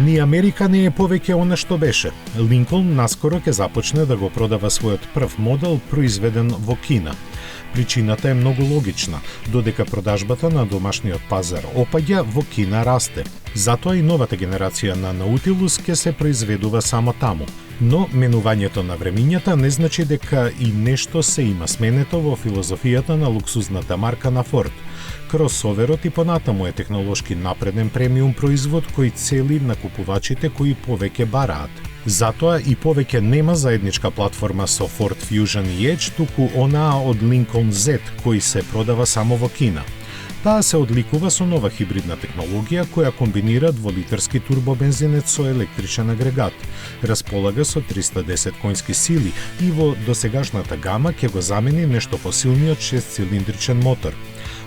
Ни Америка не е повеќе она што беше. Линколн наскоро ќе започне да го продава својот прв модел произведен во Кина. Причината е многу логична, додека продажбата на домашниот пазар опаѓа, во Кина расте. Затоа и новата генерација на Наутилус ќе се произведува само таму. Но менувањето на времињата не значи дека и нешто се има сменето во филозофијата на луксузната марка на Форд. Кросоверот и понатаму е технолошки напреден премиум производ кој цели на купувачите кои повеќе бараат. Затоа и повеќе нема заедничка платформа со Ford Fusion и Edge, туку онаа од Lincoln Z, кој се продава само во Кина. Таа се одликува со нова хибридна технологија која комбинира дволитерски турбобензинец со електричен агрегат. Располага со 310 конски сили и во досегашната гама ќе го замени нешто посилниот 6-цилиндричен мотор.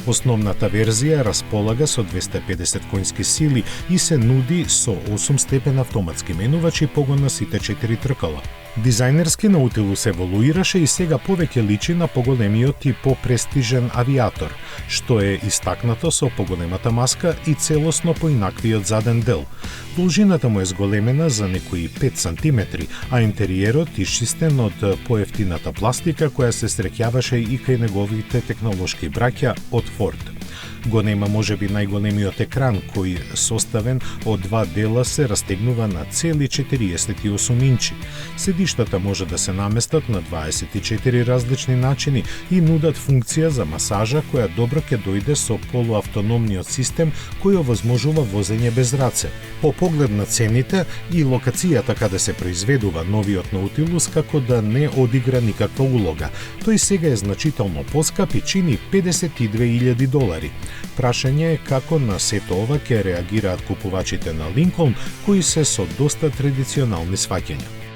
Основната верзија располага со 250 конски сили и се нуди со 8 степен автоматски менувач и погон на сите 4 тркала. Дизајнерски Наутилус еволуираше и сега повеќе личи на поголемиот и попрестижен авиатор, што е истакнато со поголемата маска и целосно поинаквиот заден дел. Должината му е зголемена за некои 5 см, а интериерот исчистен од поевтината пластика која се среќаваше и кај неговите технолошки браќа од Форд. Го нема можеби најголемиот екран кој составен од два дела се растегнува на цели 48 инчи. Седиштата може да се наместат на 24 различни начини и нудат функција за масажа која добро ќе дојде со полуавтономниот систем кој овозможува возење без раце. По поглед на цените и локацијата каде се произведува новиот Наутилус како да не одигра никаква улога. Тој сега е значително поскап и чини $52,000. Прашање е како на сето ова ќе реагираат купувачите на Линколн, кои се со доста традиционални сваќања.